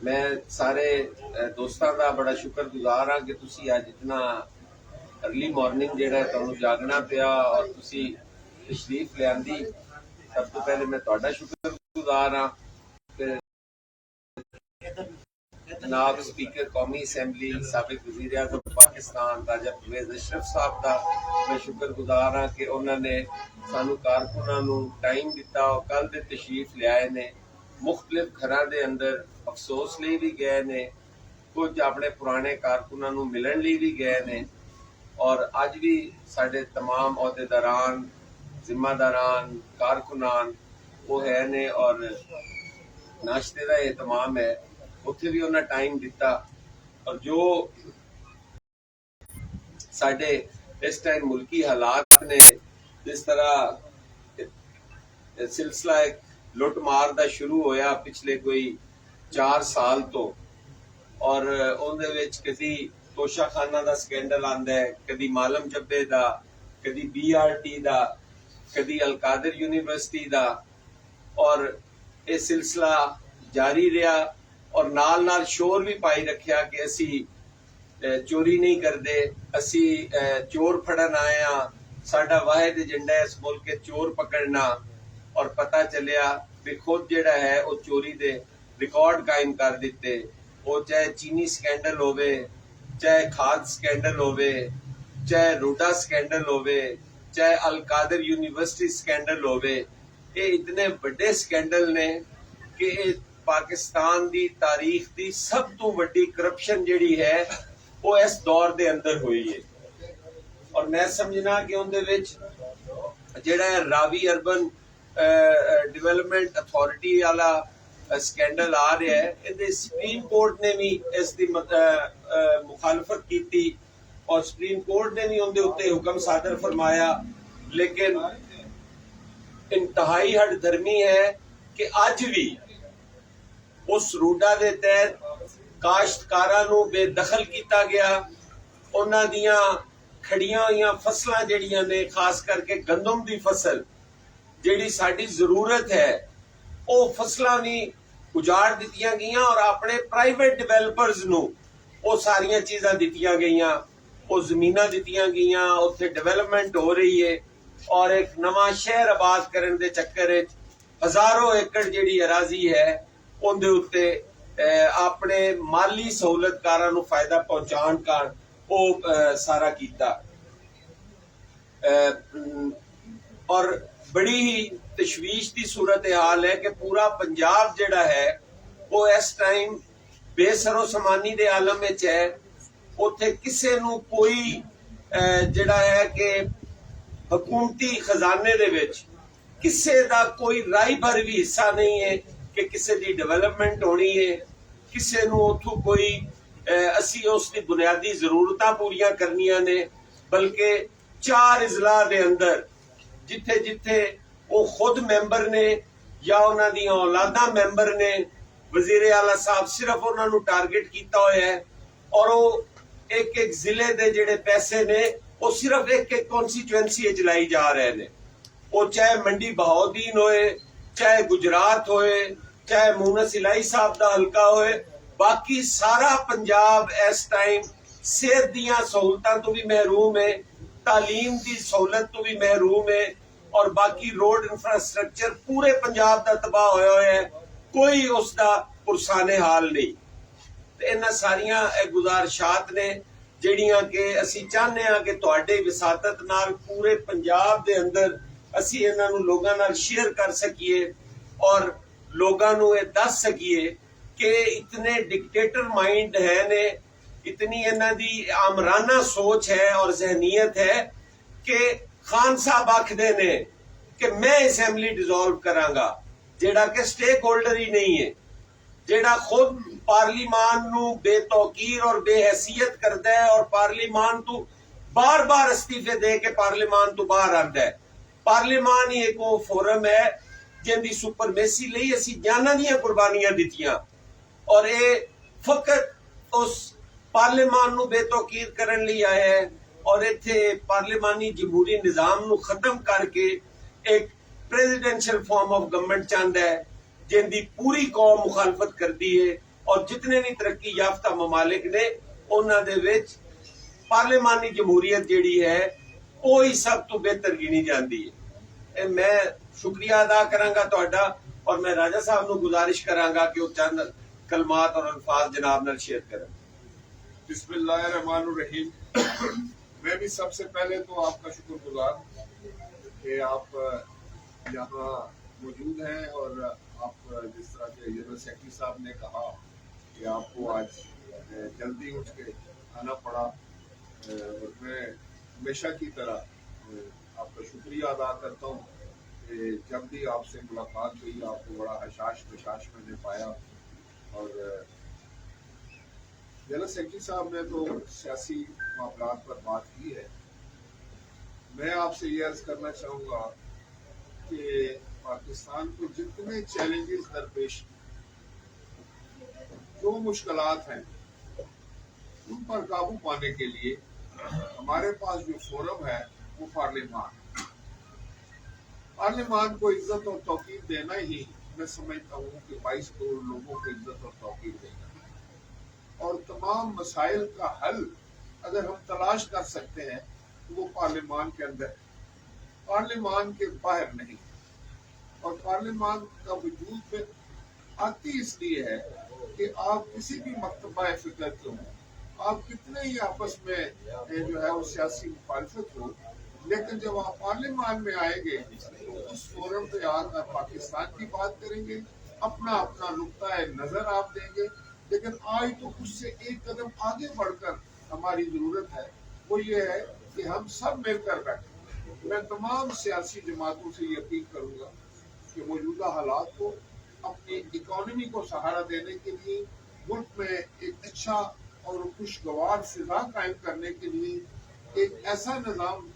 मैं सारे दोस्तों का बड़ा शुक्रगुजार हाँ कि तुसी अज इतना अर्ली मॉर्निंग जिहड़ा तुहानूं जागना पिया और तुसी तशरीफ लियांदी। सब तो पहले मैं तुहाडा शुक्रगुजार हाँ। फिर जनाब स्पीकर कौमी असैंबली साबिक वज़ीर आज़म पाकिस्तान राजा परवेज़ अशरफ साहब का मैं शुक्रगुजार हाँ कि उन्होंने सानू कारकुनां नूं टाइम दिता और कल दे तशरीफ लियाए ने। मुख्तलिफ घरां दे अंदर अफसोस लई भी गए ने, कुछ अपने पुराने कारकुनां नूं मिलण लई भी गए ने और अज भी साडे तमाम अहदेदारान जिम्मेदारान कारकुनान वो है ने और नाश्ते का एहतमाम है उत्थे भी उन्हें टाइम दिता। और जो साडे इस टाइम मुल्की हालात ने जिस तरह सिलसिला एक लुटमार का शुरू होया पिछले कोई 4 साल तो, और उहदे विच कदी तोशाखाना का स्कैंडल आंदा है, कदी मालम जब्बे का, कदी BRT का, कदी अलकादिर यूनिवर्सिटी का, और ये सिलसिला जारी रहा। और नाल नाल शोर भी पाई रखिया कि असी चोरी नहीं करते, असी चोर फड़न आए हाँ, साडा वाहिद एजेंडा है इस मुल्क के चोर पकड़ना। और पता चलिया भी खुद जिहड़ा है वो चोरी दे रिकॉर्ड कायम कर दिते, वो चाहे चीनी स्कैंडल होवे, चाहे खाद स्कैंडल होवे, चाहे रूडा स्कैंडल होवे, चाहे अलकादिर यूनिवर्सिटी स्कैंडल होवे। ये इतने बड़े स्कैंडल ने कि पाकिस्तान दी तारीख दी सब तो वड्डी करप्शन जिहड़ी है वो इस दौर दे अंदर हुई है। और मैं समझना कि उनदे विच जिहड़ा रावी अर्बन डेवलपमेंट अथॉरिटी वाला स्कैंडल आ रहा है, इहदे सुप्रीम कोर्ट ने भी इसकी मुखालफत की और सुप्रीम कोर्ट ने भी उनके उत्ते हुक्म सादर फरमाया। लेकिन इंतहाई हठधर्मी है कि अज भी उस रूडा के तहत काश्तकारां नूं बेदखल किया गया। उन्हां दियां खड़ियां हुई फसलां जिहड़ियां ने, खास करके गंदम की फसल जिहड़ी साडी जरूरत है, वो फसलां भी उजाड़ दित्तियां गईयां और अपने प्राइवेट डिवेलपर्स नूं वो सारियां चीज़ां दित्तियां गईयां, वो जमीनां दित्तियां गईयां, उत्थे डेवलपमेंट हो रही है। और एक नवां शहर आबाद करने के चक्कर विच हज़ारों एकड़ जिहड़ी अराजी है उनके उत्ते अपने माली सहूलतकारां नूं फायदा पहुंचाण का वो सारा कीता। और बड़ी ही तशवीश की सूरत हाल है कि पूरा पंजाब जिहड़ा है वो इस टाइम बेसरो समानी के आलम विच है। उत्थे किसे नूं कोई जिहड़ा है कि हुकूमती खजाने दे विच किसे दा कोई राई भर भी हिस्सा नहीं है कि किसी की डेवलपमेंट होनी है, किसी नूं उत्थों कोई असी उसकी बुनियादी जरूरतां पूरियां करनियां ने। बल्कि 4 इजला दे अंदर जिथे जिथे वो खुद मैंबर ने या उन्हां दी औलादा मैंबर ने, वजीर आला साहब सिर्फ उन्हां नूं टारगेट कीता होया है। और वो एक एक जिले दे जिहड़े पैसे ने वो सिर्फ एक एक कॉन्स्टिट्यूएंसी विच लाई जा रहे ने। वो चाहे मंडी बहाउद्दीन होए, चाहे गुजरात होए, चाहे मूनस इलाही साहब का हल्का होए, बाकी सारा पंजाब इस टाइम सेहत दियां सहूलतां तो भी महरूम है, तालीम की सहूलत तो भी महरूम है, और बाकी रोड इंफ्रास्ट्रक्चर पूरे पंजाब का तबाह होया है, कोई उसका पुरसाने हाल नहीं। तो इन्हां सारियां गुजारिशात ने जिहड़ियां कि असी चाहते हैं कि तुहाडे विसातत नाल पूरे पंजाब दे अंदर असी इन्हां नूं लोगां नाल शेयर कर सकीए और लोगां नूं ये दस सकीए कि इतने डिक्टेटर माइंड है ने, इतनी इन्हां दी आमराना सोच है और जहनीयत है कि खान साहब आखदे ने कि मैं असैंबली डिसॉल्व करांगा, जिहड़ा कि स्टेक होल्डर ही नहीं है, जिहड़ा खुद पार्लीमान नूं बेतौकीर और बेहैसियत करदा है और पार्लीमान तो बार बार इस्तीफे दे के पार्लीमान तो बाहर आंदा है। पार्लीमान ही एक वो फोरम है जिंदी सुपरमेसी लई असी जानां दीयां कुर्बानियां दित्तियां, और ये फकत उस पार्लीमान नूं बेतौकीर करन लई आया है और इत्थे पार्लीमानी जमहूरी निजाम नूं खत्म करके एक प्रेजिडेंशियल फॉर्म ऑफ गवर्नमेंट चाहता है जिंदी पूरी कौम मुखालफत करती है اور جتنے بھی ترقی یافتہ ممالک نے انہاں دے وچ پارلیمانی جمہوریت جیڑی ہے وہی سب تو بہتر گنی جاندی ہے۔ میں شکریہ ادا کراں گا تہاڈا، اور میں راجہ صاحب نو گزارش کراں گا کہ وہ چند کلمات اور الفاظ جناب نال شیئر کریں۔ بسم اللہ الرحمن الرحیم۔ میں بھی سب سے پہلے تو آپ کا شکر گزار کہ آپ یہاں موجود ہیں، اور آپ جس طرح کے جنرل سیکرٹری صاحب نے کہا کہ آپ کو آج جلدی اٹھ کے آنا پڑا، اور میں ہمیشہ کی طرح آپ کا شکریہ ادا کرتا ہوں کہ جب بھی آپ سے ملاقات ہوئی آپ کو بڑا حشاش بشاش میں نے پایا۔ اور جنرل سیکرٹری صاحب نے تو سیاسی معاملات پر بات کی ہے، میں آپ سے یہ عرض کرنا چاہوں گا کہ پاکستان کو جتنے چیلنجز درپیش، جو مشکلات ہیں، ان پر قابو پانے کے لیے ہمارے پاس جو فورم ہے وہ پارلیمان کو عزت اور توقیر دینا ہی میں سمجھتا ہوں کہ 22 کروڑ لوگوں کو عزت اور توقیر دینا، اور تمام مسائل کا حل اگر ہم تلاش کر سکتے ہیں تو وہ پارلیمان کے اندر ہے، پارلیمان کے باہر نہیں۔ اور پارلیمان کا وجود میں آتی اس لیے ہے کہ آپ کسی بھی مکتبہ فکر کے ہوں، آپ کتنے ہی آپس میں جو ہے وہ سیاسی مخالفت ہو، لیکن جب آپ پارلیمان میں آئیں گے تو اس فورم پہ آ کر پاکستان کی بات کریں گے، اپنا نقطۂ نظر آپ دیں گے۔ لیکن آج تو اس سے ایک قدم آگے بڑھ کر ہماری ضرورت ہے، وہ یہ ہے کہ ہم سب مل کر بیٹھیں۔ میں تمام سیاسی جماعتوں سے یہ اپیل کروں گا کہ موجودہ حالات کو، اپنی اکانومی کو سہارا دینے کے لیے، ملک میں ایک اچھا اور خوشگوار فضا قائم کرنے کے لیے ایک ایسا نظام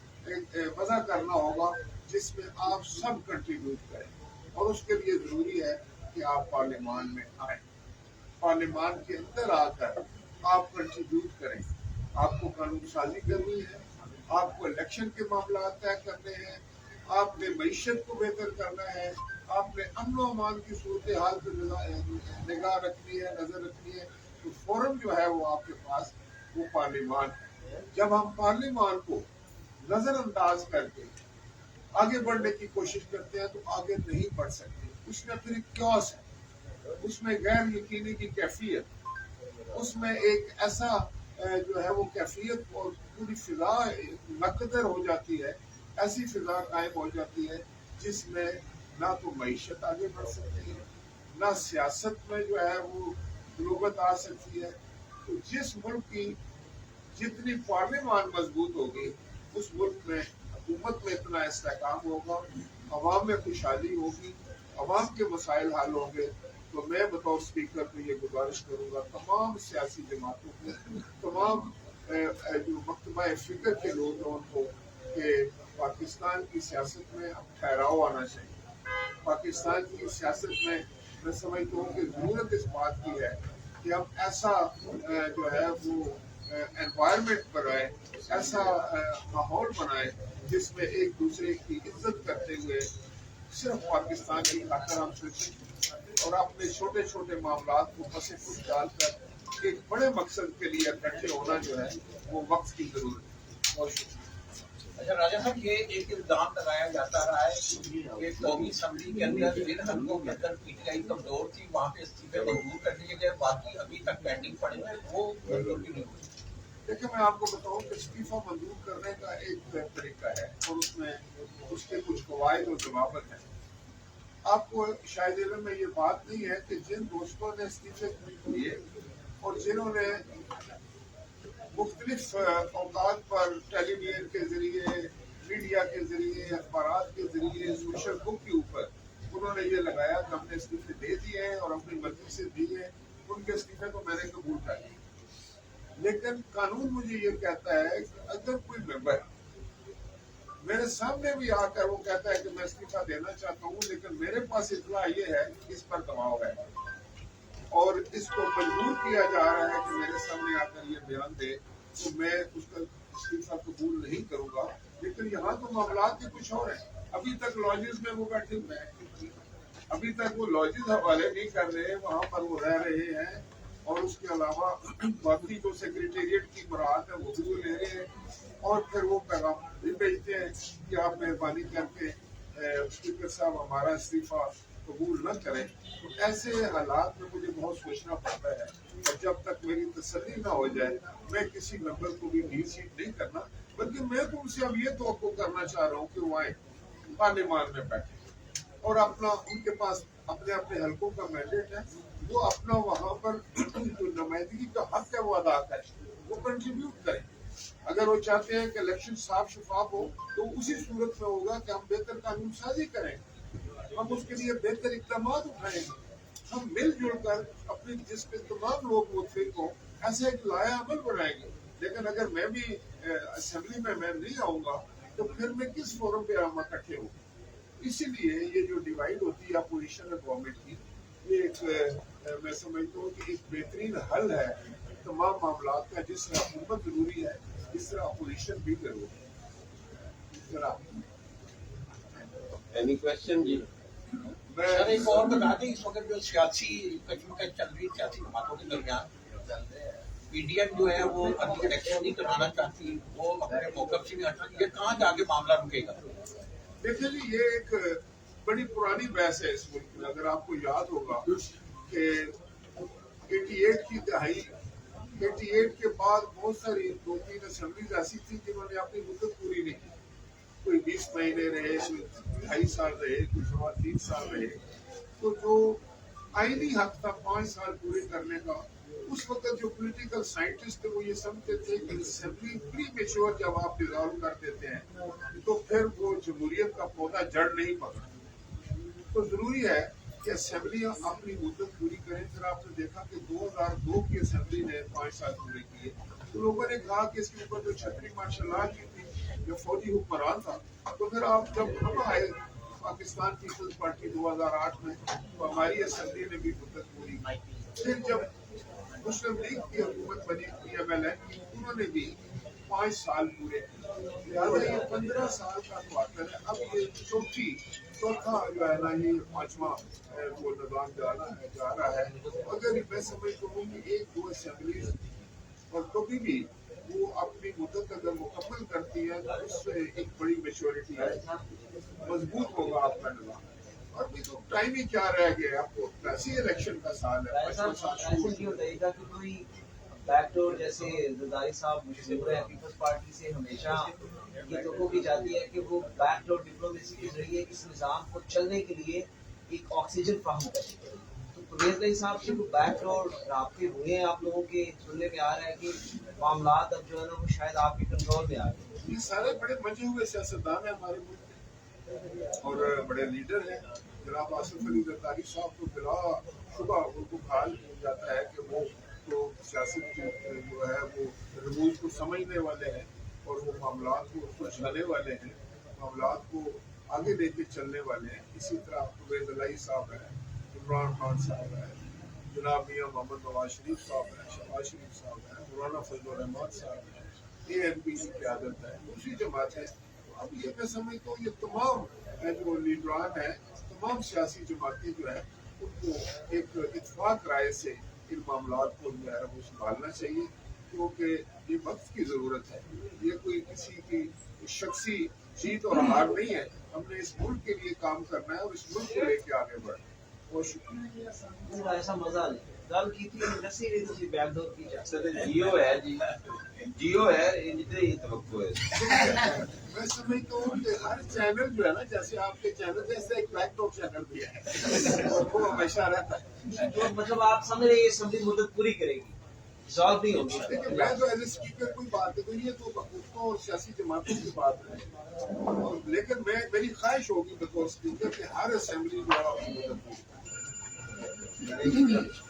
وضع کرنا ہوگا جس میں آپ سب کنٹریبیوٹ کریں، اور اس کے لیے ضروری ہے کہ آپ پارلیمان میں آئیں، پارلیمان کے اندر آ کر آپ کنٹریبیوٹ کریں۔ آپ کو قانون سازی کرنی ہے، آپ کو الیکشن کے معاملات طے کرنے ہیں، آپ نے معیشت کو بہتر کرنا ہے، آپ نے امن و امان کی صورتحال پہ نگاہ رکھنی ہے، نظر رکھنی ہے، تو فورم جو ہے وہ آپ کے پاس وہ پارلیمان ہے۔ جب ہم پارلیمان کو نظر انداز کر کے آگے بڑھنے کی کوشش کرتے ہیں تو آگے نہیں بڑھ سکتے، اس میں پھر کیوس ہے، اس میں غیر یقینی کی کیفیت، اس میں ایک ایسا جو ہے وہ کیفیت اور پوری فضا مقدر ہو جاتی ہے، ایسی فضا قائم ہو جاتی ہے جس میں نہ تو معیشت آگے بڑھ سکتی ہے، نہ سیاست میں جو ہے وہ بلوغت آ سکتی ہے۔ تو جس ملک کی جتنی پارلیمان مضبوط ہوگی اس ملک میں حکومت میں اتنا استحکام ہوگا، عوام میں خوشحالی ہوگی، عوام کے مسائل حل ہوں گے۔ تو میں بطور اسپیکر کو یہ گزارش کروں گا تمام سیاسی جماعتوں کو، تمام جو مکتبہ فکر کے لوگوں کو، کہ پاکستان کی سیاست میں اب ٹھہراؤ آنا چاہیے۔ پاکستان کی سیاست میں سمجھتا ہوں کہ ضرورت اس بات کی ہے کہ ہم ایسا جو ہے وہ انوائرمنٹ بنائے، ایسا ماحول بنائے جس میں ایک دوسرے کی عزت کرتے ہوئے صرف پاکستان کی خاطر ہم سوچیں، اور اپنے چھوٹے چھوٹے معاملات کو پس پش ڈال کر ایک بڑے مقصد کے لیے اکٹھے ہونا جو ہے وہ وقت کی ضرورت ہے۔ بہت شکریہ۔ اچھا راجہ صاحب، یہ ایک الزام لگایا جاتا رہا ہے کہ قومی اسمبلی کے اندر جن حلقوں کے اندر پی ٹی آئی کمزور تھی وہاں پہ استعفے منظور کر دیے گئے، باقی ابھی تک پینڈنگ پڑے ہوئے وہ منظور کیوں نہیں ہوئے؟ دیکھیں، میں آپ کو بتاؤں کہ استعفیٰ منظور کرنے کا ایک طریقہ ہے، اور اس میں اس کے کچھ قواعد و ضوابط ہیں۔ آپ کو شاید علم میں یہ بات نہیں ہے کہ جن دوستوں نے استعفے دیے اور جنہوں نے مختلف اوقات پر ٹیلی ویژن کے ذریعے، میڈیا کے ذریعے، اخبارات کے ذریعے، سوشل بک کے اوپر انہوں نے یہ لگایا کہ ہم نے استعفے دے دیے ہیں اور اپنی مرضی سے دیے، ان کے استعفے کو میں نے قبول کر لیا۔ لیکن قانون مجھے یہ کہتا ہے کہ اگر کوئی ممبر میرے سامنے بھی آ کر وہ کہتا ہے کہ میں استعفیٰ دینا چاہتا ہوں، لیکن میرے پاس اطلاع یہ ہے کہ اس پر دباؤ ہے اور اس کو مجبور کیا جا رہا ہے کہ میرے سامنے آ کر یہ بیان دے، تو میں اس کا استعفیٰ قبول نہیں کروں گا۔ لیکن یہاں تو معاملات بھی کچھ اور ہیں، ابھی تک لاجز میں وہ بیٹھے ہوئے ہیں، ابھی تک وہ لاجز حوالے نہیں کر رہے، وہاں پر وہ رہ رہے ہیں، अलावा बाकी जो सेक्रेटेरिएट की मुराद है वो भी वो ले रहे हैं और फिर वो पैगाम भी भेजते हैं कि आप मेहरबानी करके स्पीकर साहब हमारा इस्तीफा कबूल न करें। तो ऐसे हालात में मुझे बहुत सोचना पड़ता है और जब तक मेरी तसल्ली ना हो जाए मैं किसी मेंबर को भी डी सीट नहीं करना, बल्कि मैं तो उनसे अब ये तवक्को करना चाह रहा हूँ कि वो आए पार्लियामान में बैठे और अपना उनके पास अपने अपने हलकों का मैंडेट है, वो अपना वहाँ पर जो नुमाइंदगी का हक है वो अदा करें, वो कंट्रीब्यूट करें। अगर वो चाहते हैं कि इलेक्शन साफ शफाफ हो तो उसी सूरत में होगा कि हम बेहतर कानून साजी करेंगे, हम उसके लिए बेहतर इक़दाम उठाएंगे, हम मिलजुल कर अपने जिसपे तमाम लोग मुतफिक हों ऐसे एक लाया अमल बनाएंगे। लेकिन अगर मैं भी असेंबली में मैं नहीं आऊंगा तो फिर मैं किस फोरम पे हम इकट्ठे हों। इसीलिए ये जो डिवाइड होती है अपोजिशन और गवर्नमेंट की, ये एक मैं समझता हूँ कि एक बेहतरीन हल है तमाम मामला का, जिस तरह हुकूमत जरूरी है इस तरह अपोजिशन भी जरूरी है। एनी क्वेश्चन जी? सर एक और बता दें, इस वक्त जो सियासी कश्मकश चल रही है सियासी जमातों के दरमियान, पीडीएम जो है वो अभी इलेक्शन नहीं करवाना चाहती, वो अपने मौकफ से नहीं हटना, ये कहाँ जाके मामला रुकेगा? देखिए जी, ये एक बड़ी पुरानी बहस है इस मुल्क में। अगर आपको याद होगा कि 88 की दहाई, 88 के बाद बहुत सारी 2-3 असेंबलीज ऐसी थी जिन्होंने अपनी मुद्दत पूरी नहीं की। कोई 20 महीने रहे, कोई 2.5 साल रहे, कोई 3 साल रहे। तो जो आईनी हक था 5 साल पूरे करने का, उस वक्त जो पॉलिटिकल साइंटिस्ट थे वो ये समझते थे कि असेंबली प्री मेच्योर जब आप डिसॉल्व कर देते हैं तो फिर वो जमहूरियत का पौधा जड़ नहीं पकड़ता। तो जरूरी है कि असेंबलियां अपनी मुद्दत पूरी करें। फिर आपने देखा कि 2002 की असेंबली ने 5 साल पूरे किए, तो लोगों ने कहा कि इसके ऊपर जो छतरी मार्शल की थी, जो फौजी हुक्मरान था, तो फिर आप जब हम आए पाकिस्तान पीपल्स पार्टी 2008 में, तो हमारी असेंबली ने भी मुद्दत पूरी की। फिर जब मुस्लिम लीग की हुकूमत बनी PMLN की, उन्होंने भी 5 साल पूरे किए। लिहाजा ये 15 साल का क्वार्टर है। अब ये चौथा जो है ना, ये 5वां वो निजाम जा रहा है। अगर मैं समझता हूँ कि 1-2 असेंबली और कभी भी वो अपनी मुद्दत अगर मुकम्मल करती है तो उससे एक बड़ी मेच्योरिटी है, मजबूत होगा आपका निजाम। और भी तो टाइम ही क्या रह गया, आपको वैसे इलेक्शन का साल है। बताइएगा कि कोई बैकडोर, जैसे जरदारी साहब मशहूर है पीपल्स पार्टी से, हमेशा ये तो की जाती है कि वो बैकडोर डिप्लोमेसी के जरिए इस निज़ाम को चलने के लिए एक ऑक्सीजन फराहम करें। तो परवेज़ साहब से वो बैकडोर राब्ते हुए हैं आप लोगों के, सुनने में आ रहा है कि मामला अब जो है ना वो शायद आपके कंट्रोल में आ गए। ये सारे बड़े मंजे हुए सियासतदान हैं हमारे मुल्क और बड़े लीडर हैं। जनाब आसिफ अली जरदारी साहब को बिला शुबा उनको कहा जाता है कि वो तो सियासत जो है वो रमूज को समझने वाले हैं और वो मामलात को सुलझाने वाले हैं, मामलात को आगे लेके चलने वाले हैं। इसी तरह परवेज़ इलाही साहब हैं, इमरान खान साहब हैं, जनाब मियाँ मोहम्मद नवाज शरीफ साहब हैं, शहबाज शरीफ साहब हैं, मौलाना फजल रहमान साहब हैं, ANP की क़यादत है, दूसरी जमातें। अब ये मैं समझता हूँ ये तमाम जो लीडरान हैं, तमाम सियासी जमातें जो है उनको एक इत्तेफाक राय से इन मामलात को जो है वो संभालना चाहिए, क्योंकि ये वक्त की ज़रूरत है। ये कोई किसी की शख्सी जीत और हार नहीं है। हमने इस मुल्क के लिए काम करना है और इस मुल्क को लेके आगे बढ़ना है। बहुत शुक्रिया। ऐसा मजा नहीं गल की थी नसी नहीं तुसी बैकडोर की जा सर जियो है जी, जियो है, इतने ही तवक्को है। मैं समझता हूँ कि हर चैनल जो है ना, जैसे आपके चैनल जैसे एक बैकडोर चैनल भी है और वो हमेशा रहता है। तो मतलब आप समझ रहे ये असेंबली मुद्दत पूरी करेगी, सॉल्व नहीं होगी। लेकिन मैं तो एज ए स्पीकर कोई बात नहीं, ये तो हुकूमतों और सियासी जमातों की बात है। लेकिन मेरी ख्वाहिश होगी बतौर स्पीकर कि हर असेंबली जो है अपनी मदद पूरी करे।